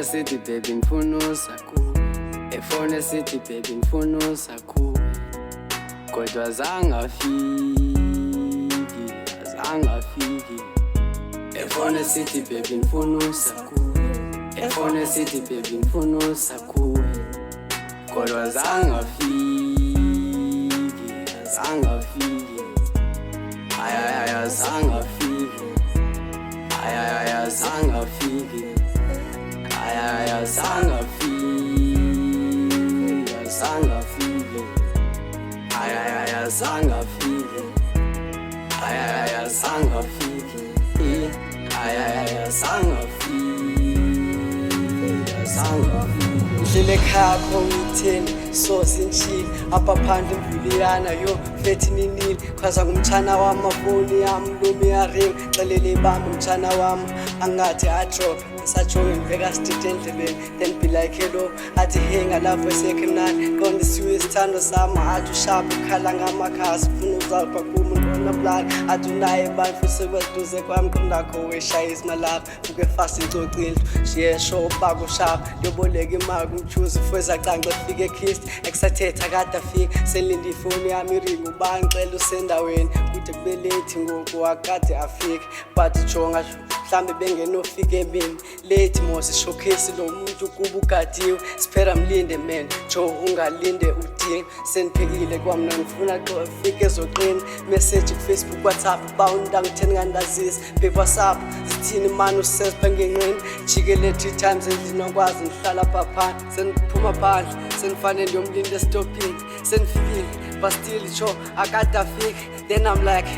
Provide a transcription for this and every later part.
esithi baby ngifuna usakuwe, efone esithi baby ngifuna usakuwe, kodwa azange afiki. Efone esithi baby ngifuna usakuwe, efone esithi baby ngifuna usakuwe, kodwa azange afiki. Azange afiki. Azange afiki. Azange Ndlile ekhaya kho ngitheni so sinchile apha phandle imvuliyana yo fethi ninile chaza ngumtshana wamafoni yami lumi yaring xelele ibambe umtshana wami angathi adrop sajonge ngiveka sidide endlebeni then be like hello athi hey ngalapho esekemnani qondisiwe isithando sami athi ushapha ukhala ngamakhasi ufuna uzalipha kumu ndona plani athi unaye bantu sebeduze kwami qondakho weshaya isimalapha uke fast incocile shiye show bako shapha ndiyoboleka imali kumchuzi fweza qanqa fike kist exathetha kade afika selindi ifoni yami ring ubangixela usendaweni kude kube late ngoku akade afika but jonga mhlambe bengenofika emini late mose showcase lo muntu kuba ugadiwe siphera mlinde man jo ungalinde udinga sendiphekile kwamna ngifuna afike ezoqina message ku Facebook WhatsApp bound angitheni ngandazisa be WhatsApp zithini manje usesipha ngenqini jikele 3 times endinokwazi ngihlala phaphana sendiphuma phandle sendifanele ndiyomlinda stopping sendifikile but still jo akade afika then I'm like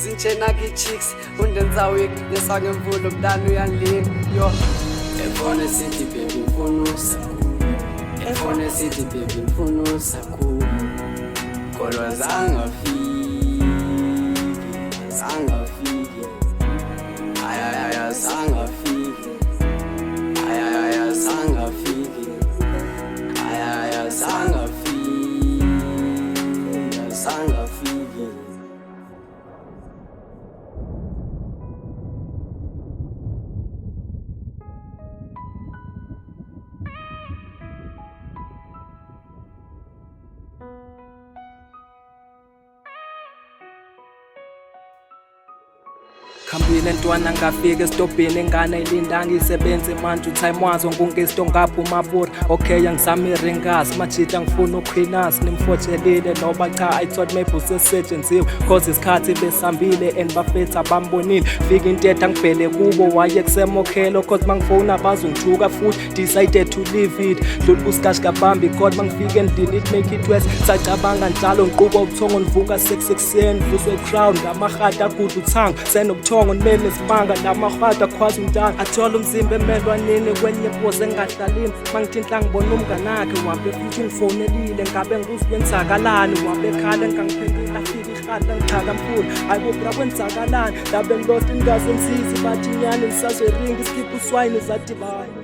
zinchena ki-chicks undenza week nesangemvulo mntana uyangilinga yo. Efone esithi baby ngifuna usakuwe, efone esithi baby ngifuna usakuwe, kodwa azange afiki. Azange afiki. Azange afiki. Azange afiki. Azange afiki. Azange afiki. Khambile ntwana ngafika esitobhini ingane ilindanga isebenze manje time wazo ngungesto ngapha umabura okay angizama iringas majita ngifuna uqhinasi nimfotshelile noba cha I thought maybe usesetshenziswe cause isikhathi besambile and bafetha bambonile fika intetha ngibhele kubo waye kusemokhelo cause mangifona bazongithuka futhi decided to leave it dlula kuskashi kabambi god mangifike and delete make it worse sacabanga njalo ngiquba ubuthongo nivuka 6 ekseni vuswe crown ngamahata kude uthanga senobuthongo nibene sibanga namahata khwazi umntana athola umzimba emelwaneni kwenye pose engahlalini mangithinta ngibona umnganakhe wabe futhi ngifonelile ngabe ngikuzibenzakalani wabe khala ngangiphendula afika ihata ngithaka mfulu ayibobra kwenzakalani labe ngilost ingaze nsizi bathi nyani ngisazweringa iskip uswayini zadibana.